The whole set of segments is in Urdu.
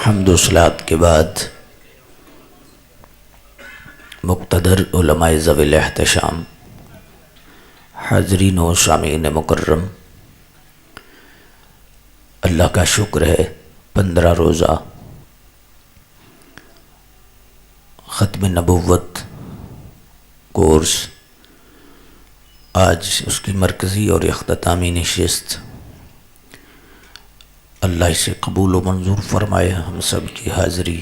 حمد و صلات کے بعد مقتدر علماء ذوی الاحتشام، حاضرین و سامعین مکرم، اللہ کا شکر ہے 15 روزہ ختم نبوت کورس آج اس کی مرکزی اور اختتامی نشست اللہ اسے قبول و منظور فرمائے۔ ہم سب کی حاضری،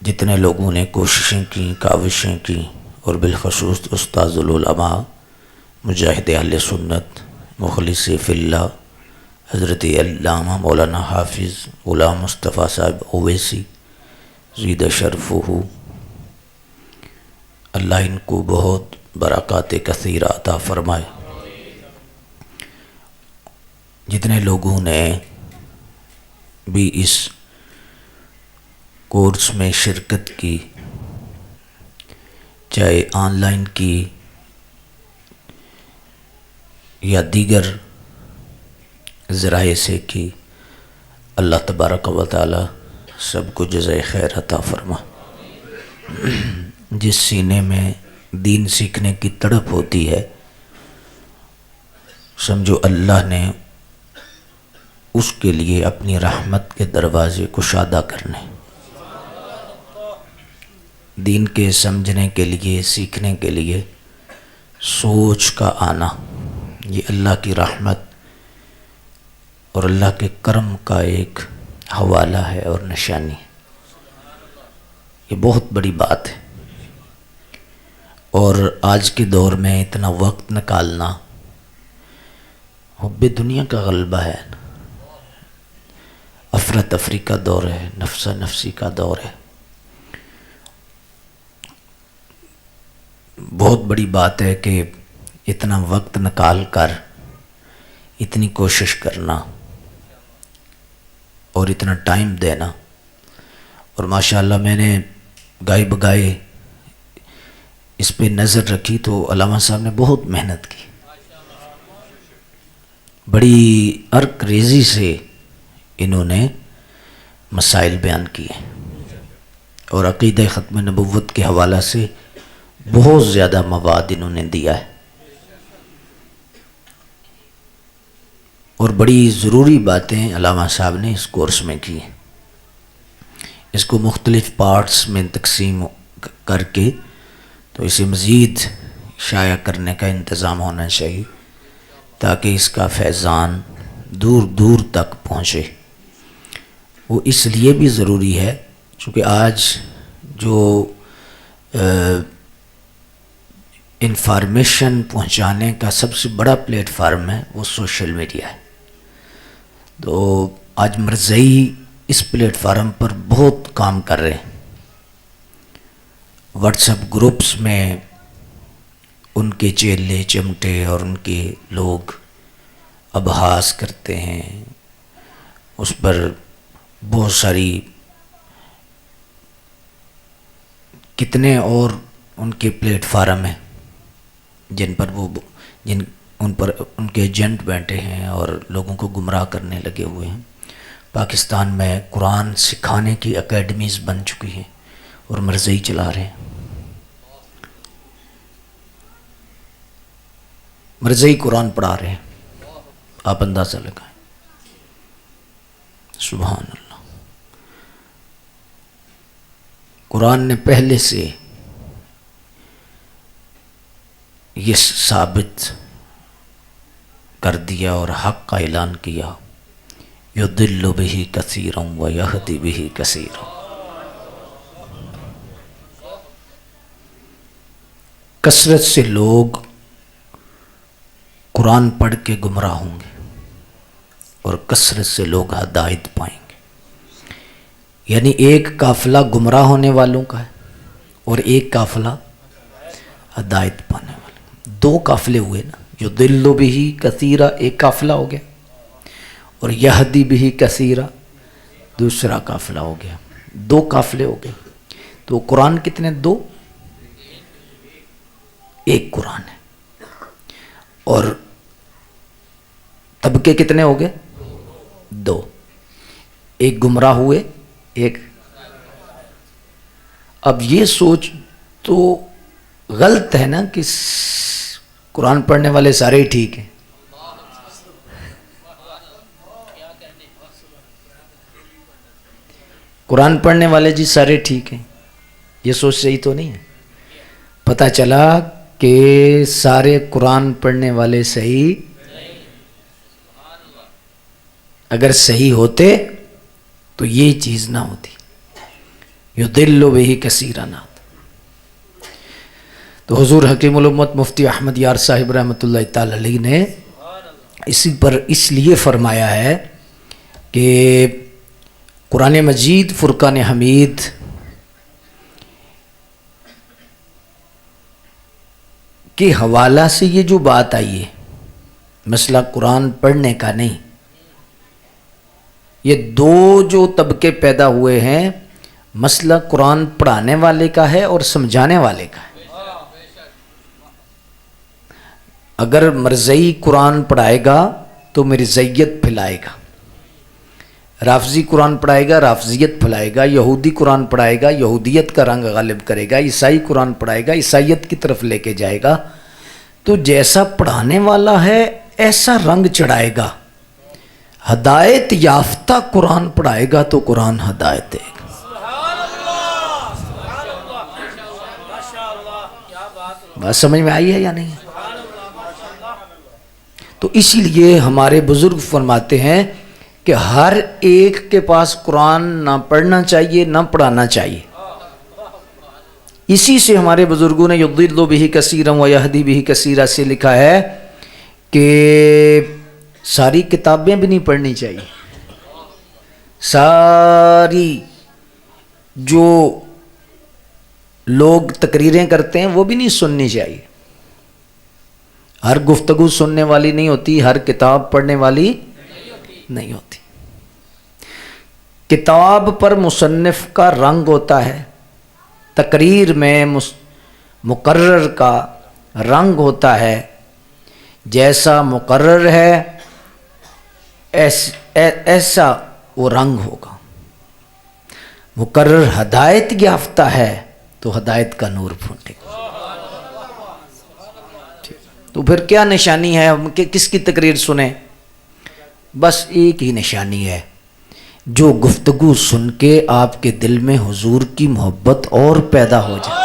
جتنے لوگوں نے کوششیں کی، کاوشیں کی، اور بالخصوص استاذ العلماء مجاہد اہل سنت مخلص فی اللہ حضرت علامہ مولانا حافظ غلام مصطفیٰ صاحب اویسی زید شرفہ، اللہ ان کو بہت برکات کثیرہ عطا فرمائے۔ جتنے لوگوں نے بھی اس کورس میں شرکت کی، چاہے آن لائن کی یا دیگر ذرائع سے کی، اللہ تبارک و تعالی سب کو جزائے خیر عطا فرما۔ جس سینے میں دین سیکھنے کی تڑپ ہوتی ہے، سمجھو اللہ نے اس کے لیے اپنی رحمت کے دروازے کشادہ کرنے، دین کے سمجھنے کے لیے، سیکھنے کے لیے سوچ کا آنا، یہ اللہ کی رحمت اور اللہ کے کرم کا ایک حوالہ ہے اور نشانی ہے۔ یہ بہت بڑی بات ہے، اور آج کے دور میں اتنا وقت نکالنا حب دنیا کا غلبہ ہے، افراتفری کا دور ہے، نفسہ نفسی کا دور ہے۔ بہت بڑی بات ہے کہ اتنا وقت نکال کر اتنی کوشش کرنا اور اتنا ٹائم دینا، اور ماشاءاللہ میں نے گائے بگائے اس پہ نظر رکھی تو علامہ صاحب نے بہت محنت کی، بڑی عرق ریزی سے انہوں نے مسائل بیان کیے، اور عقیدہ ختم نبوت کے حوالہ سے بہت زیادہ مواد انہوں نے دیا ہے، اور بڑی ضروری باتیں علامہ صاحب نے اس کورس میں کی۔ اس کو مختلف پارٹس میں تقسیم کر کے تو اسے مزید شائع کرنے کا انتظام ہونا چاہیے، تاکہ اس کا فیضان دور دور تک پہنچے۔ وہ اس لیے بھی ضروری ہے چونکہ آج جو انفارمیشن پہنچانے کا سب سے بڑا پلیٹ فارم ہے وہ سوشل میڈیا ہے، تو آج مرزائی اس پلیٹ فارم پر بہت کام کر رہے ہیں۔ واٹس ایپ گروپس میں ان کے چیلے چمٹے اور ان کے لوگ ابحاث کرتے ہیں، اس پر بہت ساری کتنے اور ان کے پلیٹ فارم ہیں جن پر ان کے ایجنٹ بیٹھے ہیں اور لوگوں کو گمراہ کرنے لگے ہوئے ہیں۔ پاکستان میں قرآن سکھانے کی اکیڈمیز بن چکی ہیں اور مرزائی چلا رہے ہیں، مرزائی قرآن پڑھا رہے ہیں، آپ اندازہ لگائیں۔ سبحان اللہ۔ قرآن نے پہلے سے یہ ثابت کر دیا اور حق کا اعلان کیا، یضل بہ کثیرا ویہدی بہ کثیرا۔ کثرت سے لوگ قرآن پڑھ کے گمراہ ہوں گے اور کثرت سے لوگ ہدایت پائیں گے، یعنی ایک قافلہ گمراہ ہونے والوں کا ہے اور ایک قافلہ ہدایت پانے والا، دو قافلے ہوئے نا، یضل بہ کثیرا ایک قافلہ ہو گیا اور یہدی بہ کثیرا دوسرا قافلہ ہو گیا، دو قافلے ہو گئے۔ تو قرآن کتنے؟ دو، ایک قرآن ہے، اور طبقے کتنے ہو گئے؟ دو، ایک گمراہ ہوئے ایک. اب یہ سوچ تو غلط ہے نا کہ قرآن پڑھنے والے سارے ہی ٹھیک ہیں. قرآن پڑھنے والے جی سارے ٹھیک ہیں، یہ سوچ صحیح تو نہیں ہے. پتہ چلا کہ سارے قرآن پڑھنے والے صحیح، اگر صحیح ہوتے تو یہ چیز نہ ہوتی. یضل بہ کثیرا. تو حضور حکیم الامت مفتی احمد یار صاحب رحمۃ اللہ تعالی علیہ نے اسی پر اس لیے فرمایا ہے کہ قرآن مجید فرقان حمید کے حوالہ سے یہ جو بات آئی ہے، مسئلہ قرآن پڑھنے کا نہیں، یہ دو جو طبقے پیدا ہوئے ہیں، مسئلہ قرآن پڑھانے والے کا ہے اور سمجھانے والے کا ہے. اگر مرزئی قرآن پڑھائے گا تو مرزیت پھیلائے گا، رافضی قرآن پڑھائے گا رافضیت پھیلائے گا، یہودی قرآن پڑھائے گا یہودیت کا رنگ غالب کرے گا، عیسائی قرآن پڑھائے گا عیسائیت کی طرف لے کے جائے گا. تو جیسا پڑھانے والا ہے ایسا رنگ چڑھائے گا. ہدایت یافتہ قرآن پڑھائے گا تو قرآن ہدایت دے گا. بات سمجھ میں آئی ہے یا نہیں؟ تو اسی لیے ہمارے بزرگ فرماتے ہیں کہ ہر ایک کے پاس قرآن نہ پڑھنا چاہیے نہ پڑھانا چاہیے. اسی سے ہمارے بزرگوں نے یضل بہ کثیرا ویہدی بہ کثیرا سے لکھا ہے کہ ساری کتابیں بھی نہیں پڑھنی چاہیے، ساری جو لوگ تقریریں کرتے ہیں وہ بھی نہیں سننی چاہیے. ہر گفتگو سننے والی نہیں ہوتی، ہر کتاب پڑھنے والی نہیں ہوتی. کتاب پر مصنف کا رنگ ہوتا ہے، تقریر میں مقرر کا رنگ ہوتا ہے. جیسا مقرر ہے ایسا وہ رنگ ہوگا. مقرر ہدایت یافتہ ہے تو ہدایت کا نور پھوٹے گا. تو پھر کیا نشانی ہے ہم کہ کس کی تقریر سنیں؟ بس ایک ہی نشانی ہے، جو گفتگو سن کے آپ کے دل میں حضور کی محبت اور پیدا ہو جائے.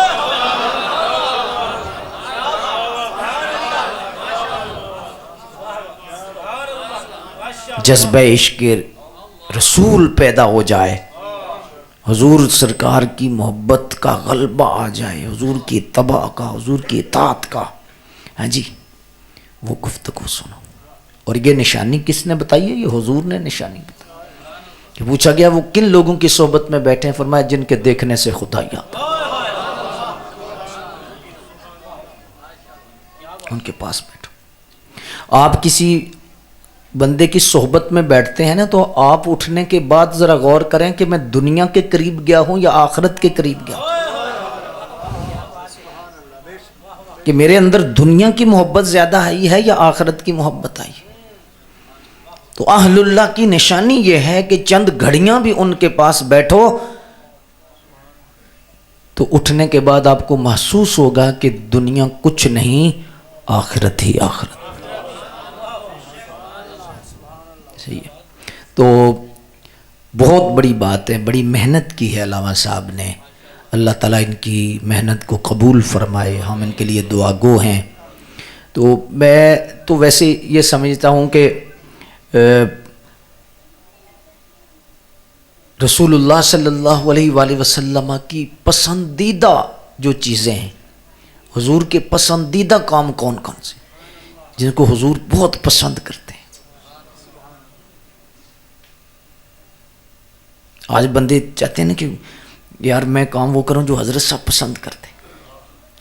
جذبہ عشق رسول پیدا ہو جائے، حضور سرکار کی محبت کا غلبہ آ جائے، حضور کی اتباع کا، حضور کی اطاعت کا. ہاں جی، وہ گفتگو سنو. اور یہ نشانی کس نے بتائی ہے؟ یہ حضور نے نشانی بتائی. کہ پوچھا گیا وہ کن لوگوں کی صحبت میں بیٹھے ہیں؟ فرمایا جن کے دیکھنے سے خدا یاد آتا، ان کے پاس بیٹھو. آپ کسی بندے کی صحبت میں بیٹھتے ہیں نا تو آپ اٹھنے کے بعد ذرا غور کریں کہ میں دنیا کے قریب گیا ہوں یا آخرت کے قریب گیا ہوں، کہ میرے اندر دنیا کی محبت زیادہ آئی ہے یا آخرت کی محبت آئی. تو اہل اللہ کی نشانی یہ ہے کہ چند گھڑیاں بھی ان کے پاس بیٹھو تو اٹھنے کے بعد آپ کو محسوس ہوگا کہ دنیا کچھ نہیں، آخرت ہی آخرت. صحیح ہے. تو بہت بڑی بات ہے، بڑی محنت کی ہے علامہ صاحب نے. اللہ تعالیٰ ان کی محنت کو قبول فرمائے، ہم ان کے لیے دعا گو ہیں. تو میں تو ویسے یہ سمجھتا ہوں کہ رسول اللہ صلی اللہ علیہ وآلہ وسلم کی پسندیدہ جو چیزیں ہیں، حضور کے پسندیدہ کام کون کون سے جن کو حضور بہت پسند کرتے ہیں. آج بندے چاہتے ہیں نا کہ یار میں کام وہ کروں جو حضرت صاحب پسند کرتے ہیں.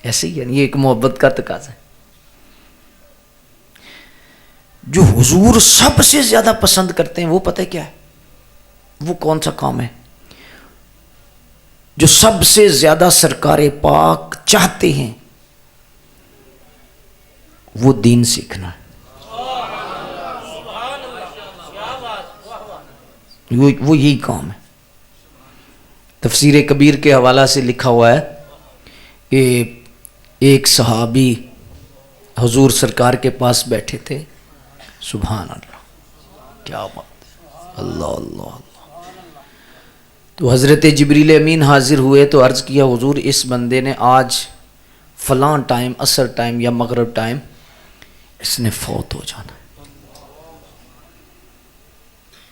ایسے ہی ہے، یہ ایک محبت کا تقاضا ہے. جو حضور سب سے زیادہ پسند کرتے ہیں وہ پتہ کیا ہے؟ وہ کون سا کام ہے؟ جو سب سے زیادہ سرکار پاک چاہتے ہیں وہ دین سیکھنا ہے. وہ یہی کام ہے۔ تفسیر کبیر کے حوالہ سے لکھا ہوا ہے کہ ایک صحابی حضور سرکار کے پاس بیٹھے تھے، سبحان اللہ، کیا بات ہے، اللہ اللہ اللہ۔ تو حضرت جبریل امین حاضر ہوئے تو عرض کیا حضور اس بندے نے آج فلاں ٹائم، عصر ٹائم یا مغرب ٹائم اس نے فوت ہو جانا۔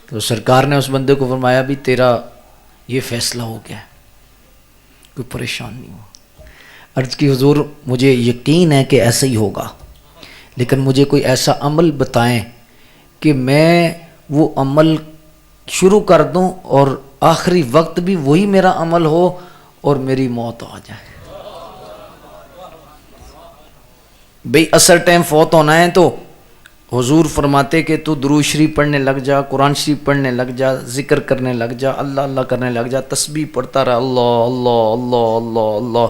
تو سرکار نے اس بندے کو فرمایا بھی تیرا یہ فیصلہ ہو گیا ہے، کوئی پریشان نہیں ہو۔ عرض کی حضور مجھے یقین ہے کہ ایسا ہی ہوگا، لیکن مجھے کوئی ایسا عمل بتائیں کہ میں وہ عمل شروع کر دوں اور آخری وقت بھی وہی میرا عمل ہو اور میری موت آ جائے۔ بھئی عصر ٹائم فوت ہونا ہے تو حضور فرماتے کہ تو درود شریف پڑھنے لگ جا، قرآن شریف پڑھنے لگ جا، ذکر کرنے لگ جا، اللہ اللہ کرنے لگ جا، تسبیح پڑھتا رہا، اللہ اللہ اللہ اللہ اللہ،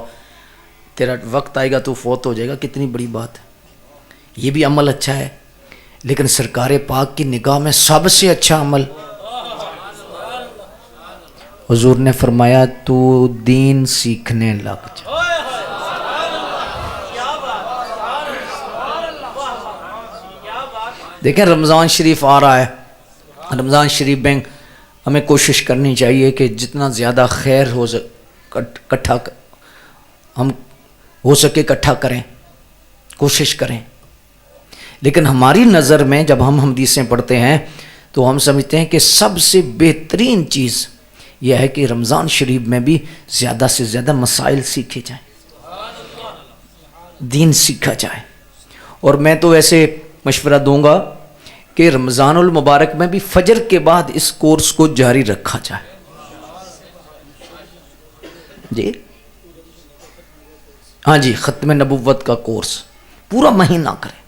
تیرا وقت آئے گا تو فوت ہو جائے گا۔ کتنی بڑی بات ہے، یہ بھی عمل اچھا ہے، لیکن سرکار پاک کی نگاہ میں سب سے اچھا عمل، حضور نے فرمایا تو دین سیکھنے لگ جا۔ دیکھیں رمضان شریف آ رہا ہے، رمضان شریف میں ہمیں کوشش کرنی چاہیے کہ جتنا زیادہ خیر ہو اکٹھا ہم ہو سکے اکٹھا کریں، کوشش کریں۔ لیکن ہماری نظر میں جب ہم حدیثیں پڑھتے ہیں تو ہم سمجھتے ہیں کہ سب سے بہترین چیز یہ ہے کہ رمضان شریف میں بھی زیادہ سے زیادہ مسائل سیکھے جائیں، دین سیکھا جائے۔ اور میں تو ایسے مشورہ دوں گا کہ رمضان المبارک میں بھی فجر کے بعد اس کورس کو جاری رکھا جائے۔ جی ہاں جی، ختم نبوت کا کورس پورا مہینہ کریں،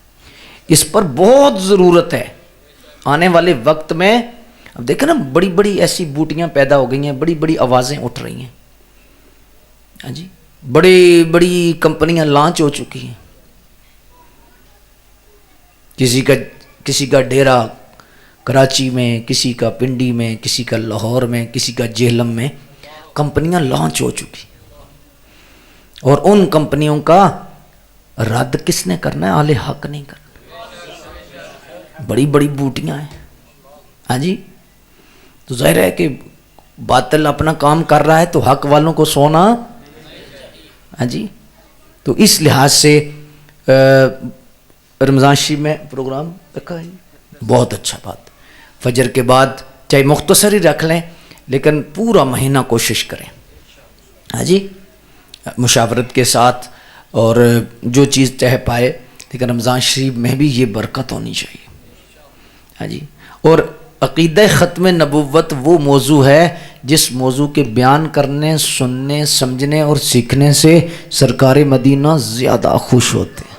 اس پر بہت ضرورت ہے آنے والے وقت میں۔ اب دیکھیں نا بڑی بڑی ایسی بوٹیاں پیدا ہو گئی ہیں، بڑی بڑی آوازیں اٹھ رہی ہیں، ہاں جی، بڑی بڑی کمپنیاں لانچ ہو چکی ہیں۔ کسی کا ڈیرا کراچی میں، کسی کا پنڈی میں، کسی کا لاہور میں، کسی کا جہلم میں کمپنیاں لانچ ہو چکی، اور ان کمپنیوں کا رد کس نے کرنا ہے؟ اہل حق نہیں کرنا، بڑی بڑی بوٹیاں ہیں، ہاں جی۔ تو ظاہر ہے کہ باطل اپنا کام کر رہا ہے تو حق والوں کو سونا، ہاں جی۔ تو اس لحاظ سے رمضان شریف میں پروگرام رکھا ہے، بہت اچھا بات، فجر کے بعد چاہے مختصر ہی رکھ لیں لیکن پورا مہینہ کوشش کریں، ہاں جی، مشاورت کے ساتھ، اور جو چیز طے پائے، لیکن رمضان شریف میں بھی یہ برکت ہونی چاہیے، ہاں جی۔ اور عقیدہ ختم نبوت وہ موضوع ہے جس موضوع کے بیان کرنے، سننے، سمجھنے اور سیکھنے سے سرکار مدینہ زیادہ خوش ہوتے ہیں،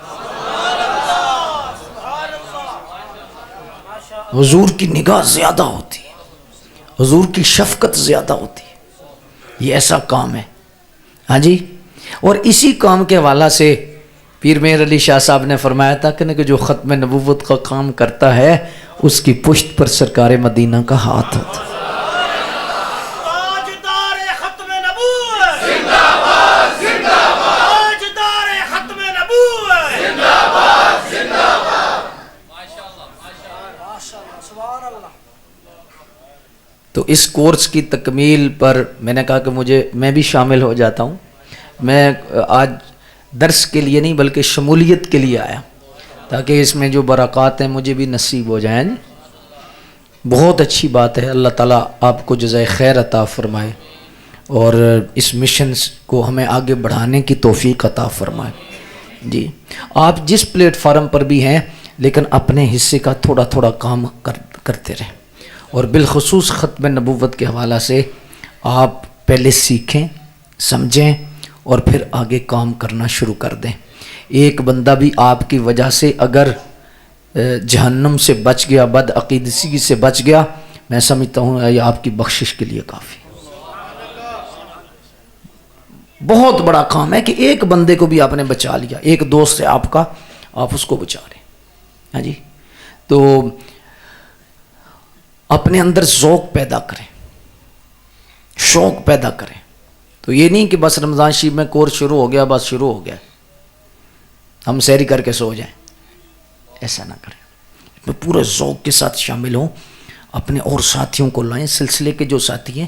حضور کی نگاہ زیادہ ہوتی ہے، حضور کی شفقت زیادہ ہوتی ہے۔ یہ ایسا کام ہے، ہاں جی۔ اور اسی کام کے حوالہ سے پیر مہر علی شاہ صاحب نے فرمایا تھا کہ جو ختم نبوت کا کام کرتا ہے اس کی پشت پر سرکار مدینہ کا ہاتھ ہوتا ہے۔ تو اس کورس کی تکمیل پر میں نے کہا کہ میں بھی شامل ہو جاتا ہوں۔ میں آج درس کے لیے نہیں بلکہ شمولیت کے لیے آیا تاکہ اس میں جو برکات ہیں مجھے بھی نصیب ہو جائیں۔ بہت اچھی بات ہے، اللہ تعالیٰ آپ کو جزائے خیر عطا فرمائے اور اس مشن کو ہمیں آگے بڑھانے کی توفیق عطا فرمائے۔ جی آپ جس پلیٹ فارم پر بھی ہیں لیکن اپنے حصے کا تھوڑا تھوڑا کام کرتے رہیں، اور بالخصوص ختم نبوت کے حوالہ سے آپ پہلے سیکھیں، سمجھیں اور پھر آگے کام کرنا شروع کر دیں۔ ایک بندہ بھی آپ کی وجہ سے اگر جہنم سے بچ گیا، بد عقیدگی سے بچ گیا، میں سمجھتا ہوں یہ آپ کی بخشش کے لیے کافی۔ بہت بڑا کام ہے کہ ایک بندے کو بھی آپ نے بچا لیا، ایک دوست ہے آپ کا، آپ اس کو بچا رہے ہیں، ہاں جی۔ تو اپنے اندر ذوق پیدا کریں، شوق پیدا کریں. تو یہ نہیں کہ بس رمضان شریف میں کورس شروع ہو گیا بس شروع ہو گیا ہم سحری کر کے سو جائیں، ایسا نہ کریں. میں پورے ذوق کے ساتھ شامل ہوں، اپنے اور ساتھیوں کو لائیں، سلسلے کے جو ساتھی ہیں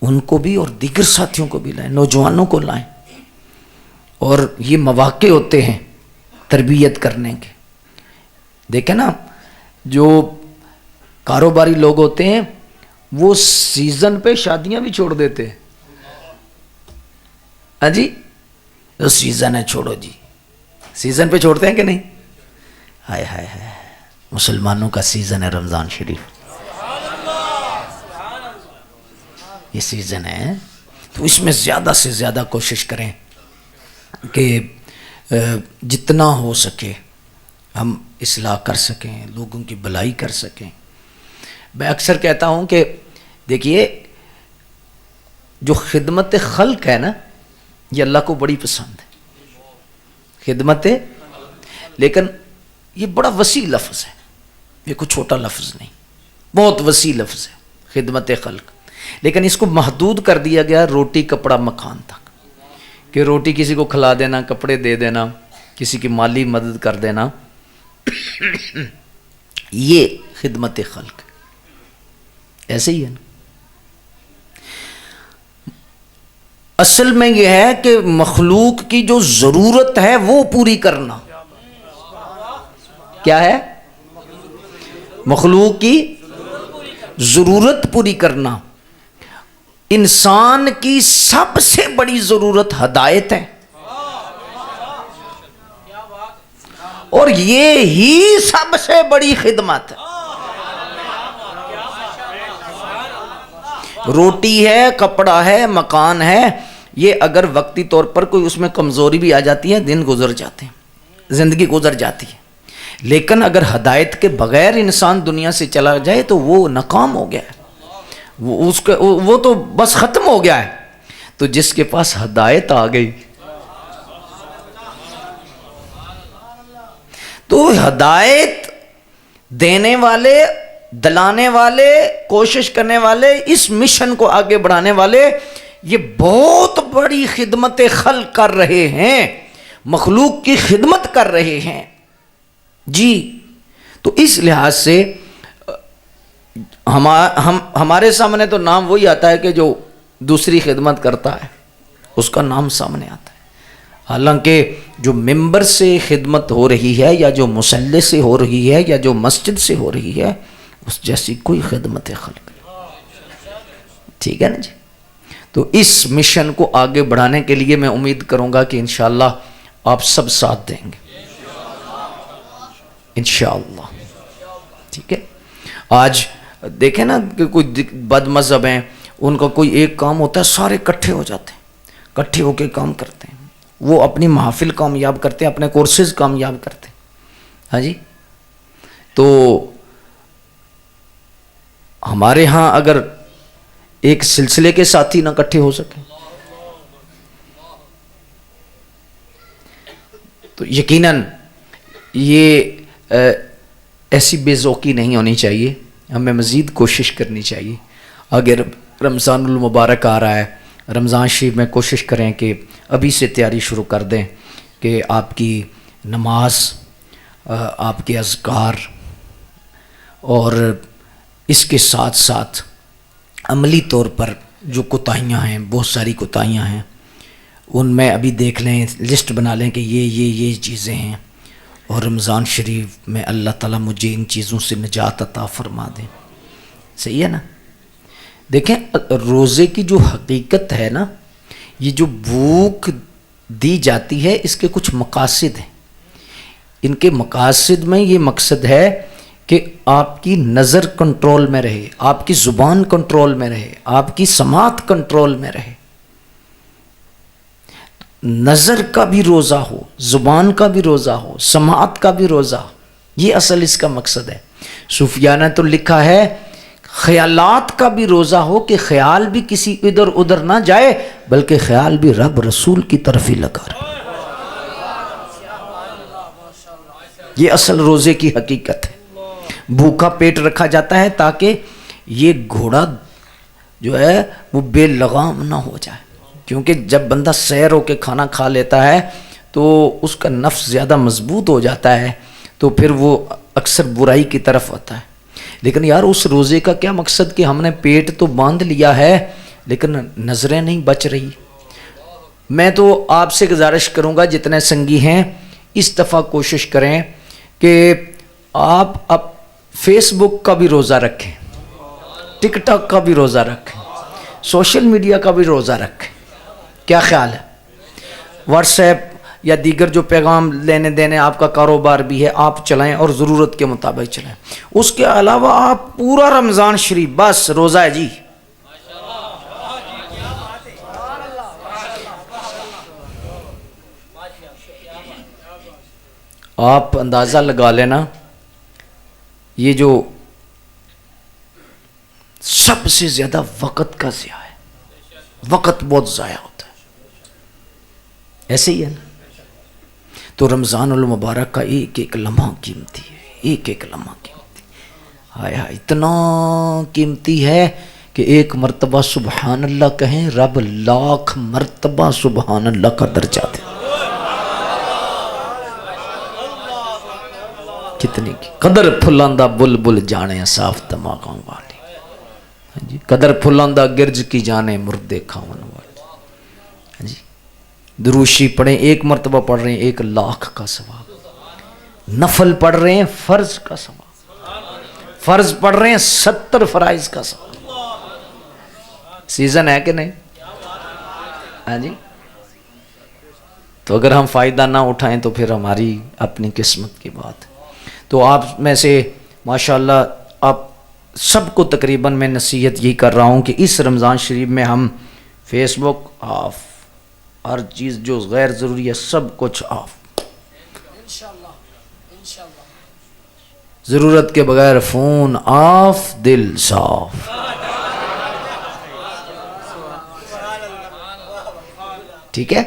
ان کو بھی اور دیگر ساتھیوں کو بھی لائیں، نوجوانوں کو لائیں. اور یہ مواقع ہوتے ہیں تربیت کرنے کے. دیکھیں نا، جو کاروباری لوگ ہوتے ہیں وہ سیزن پہ شادیاں بھی چھوڑ دیتے ہیں. ہاں جی، تو سیزن ہے چھوڑو جی، سیزن پہ چھوڑتے ہیں کہ نہیں؟ ہائے ہائے ہائے، مسلمانوں کا سیزن ہے رمضان شریف، یہ سیزن ہے. تو اس میں زیادہ سے زیادہ کوشش کریں کہ جتنا ہو سکے ہم اصلاح کر سکیں، لوگوں کی بھلائی کر سکیں. میں اکثر کہتا ہوں کہ دیکھیے، جو خدمت خلق ہے نا، یہ اللہ کو بڑی پسند ہے، خدمت. لیکن یہ بڑا وسیع لفظ ہے، یہ کوئی چھوٹا لفظ نہیں، بہت وسیع لفظ ہے خدمت خلق. لیکن اس کو محدود کر دیا گیا روٹی کپڑا مکان تک، کہ روٹی کسی کو کھلا دینا، کپڑے دے دینا، کسی کی مالی مدد کر دینا، یہ خدمت خلق. ایسے ہی ہے نا. اصل میں یہ ہے کہ مخلوق کی جو ضرورت ہے وہ پوری کرنا. کیا ہے؟ مخلوق کی ضرورت پوری کرنا. انسان کی سب سے بڑی ضرورت ہدایت ہے، اور یہ ہی سب سے بڑی خدمت ہے. روٹی ہے، کپڑا ہے، مکان ہے، یہ اگر وقتی طور پر کوئی اس میں کمزوری بھی آ جاتی ہے، دن گزر جاتے ہیں، زندگی گزر جاتی ہے. لیکن اگر ہدایت کے بغیر انسان دنیا سے چلا جائے تو وہ ناکام ہو گیا ہے، وہ تو بس ختم ہو گیا ہے. تو جس کے پاس ہدایت آ گئی، تو ہدایت دینے والے، دلانے والے، کوشش کرنے والے، اس مشن کو آگے بڑھانے والے، یہ بہت بڑی خدمت خلق کر رہے ہیں، مخلوق کی خدمت کر رہے ہیں جی. تو اس لحاظ سے ہمارے سامنے تو نام وہی آتا ہے کہ جو دوسری خدمت کرتا ہے اس کا نام سامنے آتا ہے. حالانکہ جو ممبر سے خدمت ہو رہی ہے، یا جو مصلی سے ہو رہی ہے، یا جو مسجد سے ہو رہی ہے، اس جیسی کوئی خدمت خلق نہیں. ٹھیک ہے نا جی. تو اس مشن کو آگے بڑھانے کے لیے میں امید کروں گا کہ انشاءاللہ آپ سب ساتھ دیں گے انشاءاللہ. ٹھیک ہے. آج دیکھیں نا کہ کوئی بد مذہب ہیں، ان کا کوئی ایک کام ہوتا ہے، سارے اکٹھے ہو جاتے ہیں، اکٹھے ہو کے کام کرتے ہیں، وہ اپنی محافل کامیاب کرتے ہیں، اپنے کورسز کامیاب کرتے ہیں. ہاں جی. تو ہمارے ہاں اگر ایک سلسلے کے ساتھی نہ اکٹھے ہو سکیں تو یقیناً یہ ایسی بے ذوقی نہیں ہونی چاہیے. ہمیں مزید کوشش کرنی چاہیے. اگر رمضان المبارک آ رہا ہے، رمضان شریف میں کوشش کریں کہ ابھی سے تیاری شروع کر دیں کہ آپ کی نماز، آپ کے اذکار، اور اس کے ساتھ ساتھ عملی طور پر جو کوتاہیاں ہیں، بہت ساری کوتاہیاں ہیں، ان میں ابھی دیکھ لیں، لسٹ بنا لیں کہ یہ چیزیں ہیں، اور رمضان شریف میں اللہ تعالیٰ مجھے ان چیزوں سے نجات عطا فرما دیں. صحیح ہے نا. دیکھیں، روزے کی جو حقیقت ہے نا، یہ جو بھوک دی جاتی ہے، اس کے کچھ مقاصد ہیں. ان کے مقاصد میں یہ مقصد ہے کہ آپ کی نظر کنٹرول میں رہے، آپ کی زبان کنٹرول میں رہے، آپ کی سماعت کنٹرول میں رہے. نظر کا بھی روزہ ہو، زبان کا بھی روزہ ہو، سماعت کا بھی روزہ ہو. یہ اصل اس کا مقصد ہے. صوفیاء نے تو لکھا ہے خیالات کا بھی روزہ ہو، کہ خیال بھی کسی ادھر ادھر نہ جائے، بلکہ خیال بھی رب رسول کی طرف ہی لگا رہے. یہ اصل روزے کی حقیقت ہے. بھوکا پیٹ رکھا جاتا ہے تاکہ یہ گھوڑا جو ہے وہ بے لگام نہ ہو جائے، کیونکہ جب بندہ سیر ہو کے کھانا کھا لیتا ہے تو اس کا نفس زیادہ مضبوط ہو جاتا ہے، تو پھر وہ اکثر برائی کی طرف آتا ہے۔ لیکن یار اس روزے کا کیا مقصد کہ ہم نے پیٹ تو باندھ لیا ہے لیکن نظریں نہیں بچ رہی۔ میں تو آپ سے گزارش کروں گا جتنے سنگی ہیں اس دفعہ کوشش کریں کہ آپ فیس بک کا بھی روزہ رکھیں، ٹک ٹاک کا بھی روزہ رکھیں، سوشل میڈیا کا بھی روزہ رکھیں۔ کیا خیال ہے؟ واٹس ایپ یا دیگر جو پیغام لینے دینے آپ کا کاروبار بھی ہے آپ چلائیں اور ضرورت کے مطابق چلائیں۔ اس کے علاوہ آپ پورا رمضان شریف بس روزہ ہے جی۔ آپ اندازہ لگا لینا یہ جو سب سے زیادہ وقت کا ضیاع ہے، وقت بہت ضائع ہوتا ہے، ایسے ہی ہے نا؟ تو رمضان المبارک کا ایک ایک لمحہ قیمتی ہے، ایک ایک لمحہ قیمتی، ہائے ہائے اتنا قیمتی ہے کہ ایک مرتبہ سبحان اللہ کہیں رب لاکھ مرتبہ سبحان اللہ کا درجہ دے۔ کتنی کی قدر پھلاندہ بلبل جانے صاف دماغوں والی، قدر پھلاندہ گرج کی جانے مردے کھاون والی۔ دروشی پڑھیں، ایک مرتبہ پڑھ رہے ہیں 1,00,000 کا ثواب، نفل پڑھ رہے ہیں فرض کا ثواب، فرض پڑھ رہے ہیں 70 فرائض کا ثواب۔ سیزن ہے کہ نہیں؟ ہاں جی، تو اگر ہم فائدہ نہ اٹھائیں تو پھر ہماری اپنی قسمت کی بات ہے۔ تو آپ میں سے ماشاءاللہ آپ سب کو تقریباً میں نصیحت یہی کر رہا ہوں کہ اس رمضان شریف میں ہم فیس بک آف، ہر چیز جو غیر ضروری ہے سب کچھ آف، ضرورت کے بغیر فون آف، دل صاف۔ ٹھیک ہے؟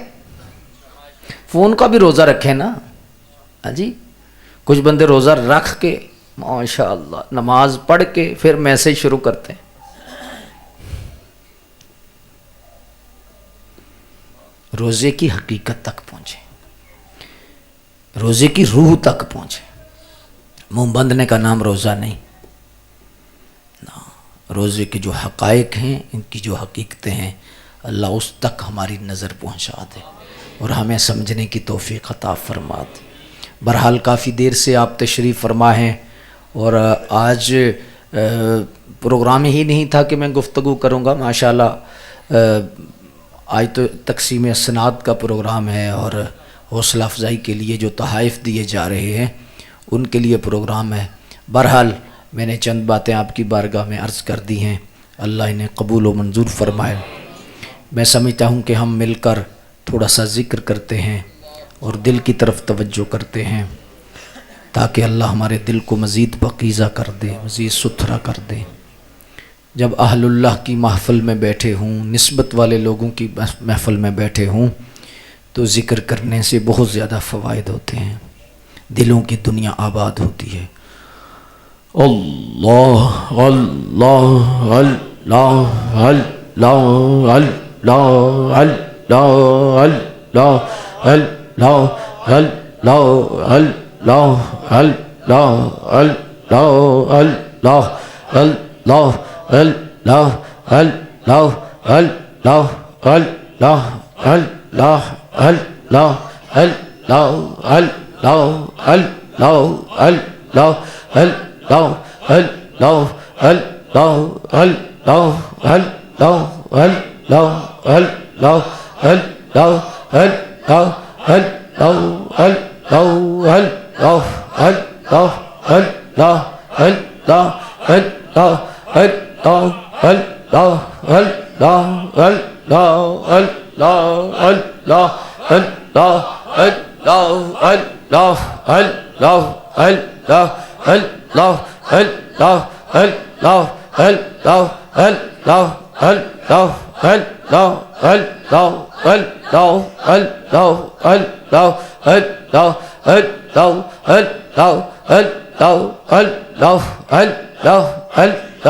فون کا بھی روزہ رکھیں نا۔ ہاں جی، کچھ بندے روزہ رکھ کے ماشاءاللہ نماز پڑھ کے پھر میسج شروع کرتے ہیں۔ روزے کی حقیقت تک پہنچے، روزے کی روح تک پہنچے۔ منہ بندنے کا نام روزہ نہیں، روزے کے جو حقائق ہیں، ان کی جو حقیقتیں ہیں، اللہ اس تک ہماری نظر پہنچا دے اور ہمیں سمجھنے کی توفیق عطا فرما دے۔ بہرحال کافی دیر سے آپ تشریف فرما ہیں اور آج پروگرام ہی نہیں تھا کہ میں گفتگو کروں گا، ماشاءاللہ آج تو تقسیم اسناد کا پروگرام ہے اور حوصلہ افزائی کے لیے جو تحائف دیے جا رہے ہیں ان کے لیے پروگرام ہے۔ بہرحال میں نے چند باتیں آپ کی بارگاہ میں عرض کر دی ہیں، اللہ انہیں قبول و منظور فرمائے۔ میں سمجھتا ہوں کہ ہم مل کر تھوڑا سا ذکر کرتے ہیں اور دل کی طرف توجہ کرتے ہیں تاکہ اللہ ہمارے دل کو مزید پاکیزہ کر دے، مزید ستھرا کر دے۔ جب اہل اللہ کی محفل میں بیٹھے ہوں، نسبت والے لوگوں کی محفل میں بیٹھے ہوں تو ذکر کرنے سے بہت زیادہ فوائد ہوتے ہیں، دلوں کی دنیا آباد ہوتی ہے۔ اللہ اللہ اللہ اللہ اللہ اللہ اللہ اللہ اللہ اللہ اللہ اللہ اللہ اللہ اللہ اللہ اللہ اللہ اللہ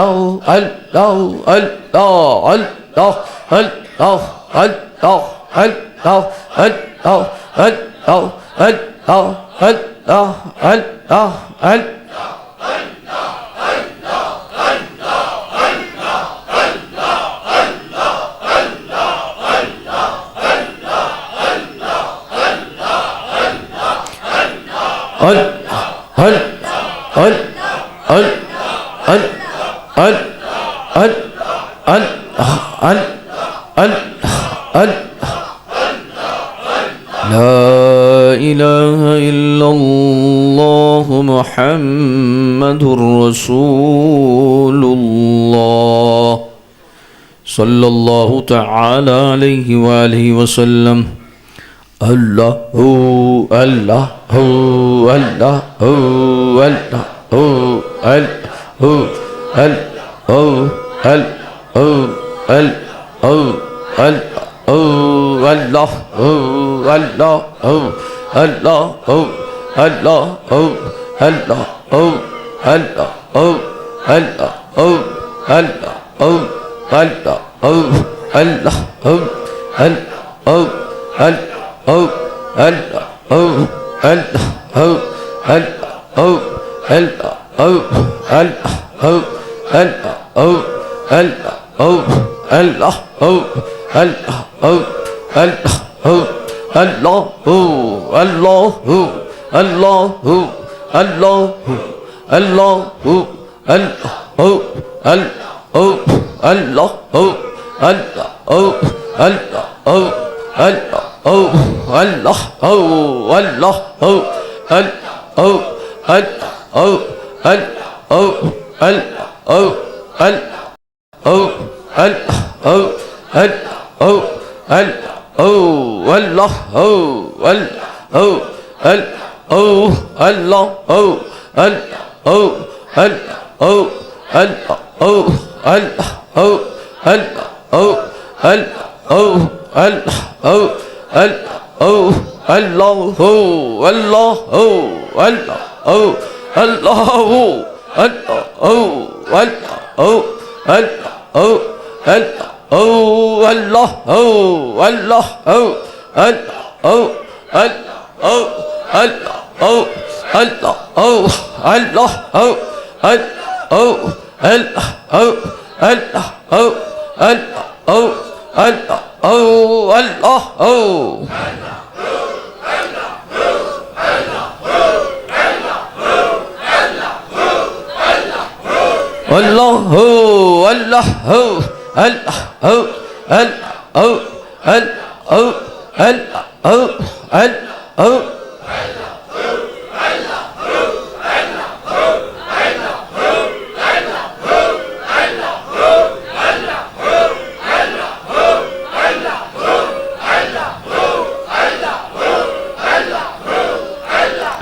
إله إلا الله محمد رسول الله صلى الله تعالى عليه وآله وسلم الله الله الله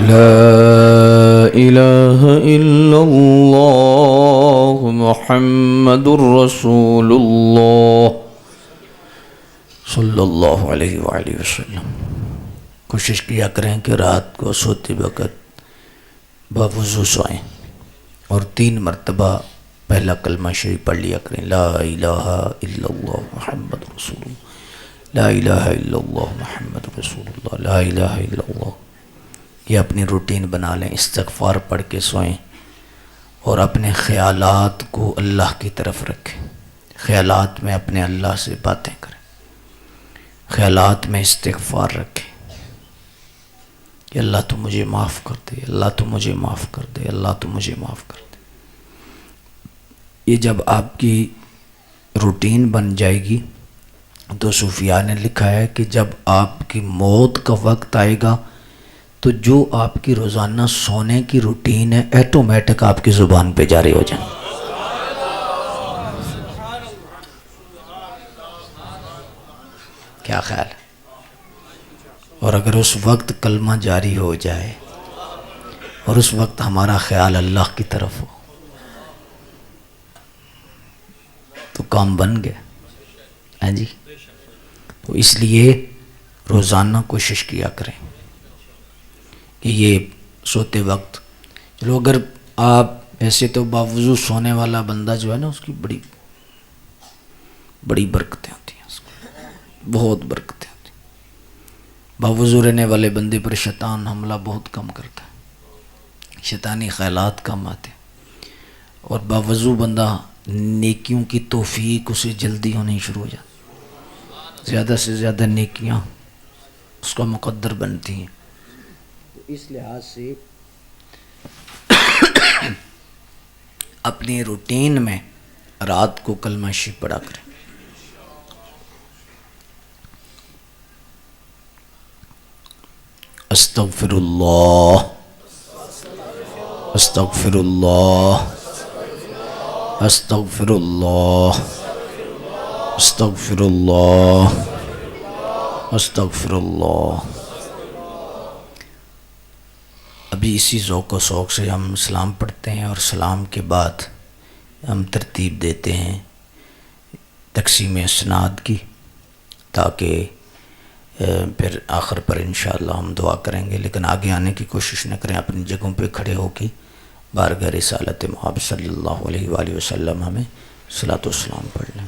لا إله إلا الله محمد رسول الله صلی اللہ علیہ وآلہ وسلم۔ کوشش کیا کریں کہ رات کو سوتے وقت بوضو سوئیں اور 3 مرتبہ پہلا کلمہ شریف پڑھ لیا کریں، لا الہ الا اللہ محمد رسول اللہ، لا الہ الا اللہ محمد رسول اللہ، لا الہ الا اللہ۔ یہ اپنی روٹین بنا لیں، استغفار پڑھ کے سوئیں اور اپنے خیالات کو اللہ کی طرف رکھیں، خیالات میں اپنے اللہ سے باتیں کریں، خیالات میں استغفار رکھیں کہ اللہ تو مجھے معاف کر دے، اللہ تو مجھے معاف کر دے، اللہ تو مجھے معاف کر دے۔ یہ جب آپ کی روٹین بن جائے گی تو صوفیاء نے لکھا ہے کہ جب آپ کی موت کا وقت آئے گا تو جو آپ کی روزانہ سونے کی روٹین ہے ایٹومیٹک آپ کی زبان پہ جاری ہو جائیں۔ کیا خیال ہے؟ اور اگر اس وقت کلمہ جاری ہو جائے اور اس وقت ہمارا خیال اللہ کی طرف ہو تو کام بن گیا، ہاں جی۔ تو اس لیے روزانہ کوشش کیا کریں کہ یہ سوتے وقت، چلو اگر آپ ایسے تو باوضو سونے والا بندہ جو ہے نا، اس کی بڑی بڑی برکتیں ہوتی ہیں، اس کو بہت برکتیں ہوتی ہیں۔ باوضو رہنے والے بندے پر شیطان حملہ بہت کم کرتا ہے، شیطانی خیالات کم آتے ہیں، اور باوضو بندہ نیکیوں کی توفیق اسے جلدی ہونی شروع ہو جاتی، زیادہ سے زیادہ نیکیاں اس کا مقدر بنتی ہیں۔ تو اس لحاظ سے اپنی روٹین میں رات کو کلمہ شریف پڑھا کریں۔ استغفر اللہ، استغفر اللہ، استغفر اللہ، استغفر اللہ، استغفر اللہ۔ ابھی اسی ذوق و شوق سے ہم سلام پڑھتے ہیں، اور سلام کے بعد ہم ترتیب دیتے ہیں تقسیم اسناد کی، تاکہ پھر آخر پر انشاءاللہ ہم دعا کریں گے، لیکن آگے آنے کی کوشش نہ کریں، اپنی جگہوں پہ کھڑے ہو کے بارگاہ رسالت محمد صلی اللہ علیہ وآلہ وسلم ہمیں صلاۃ و سلام پڑھ لیں۔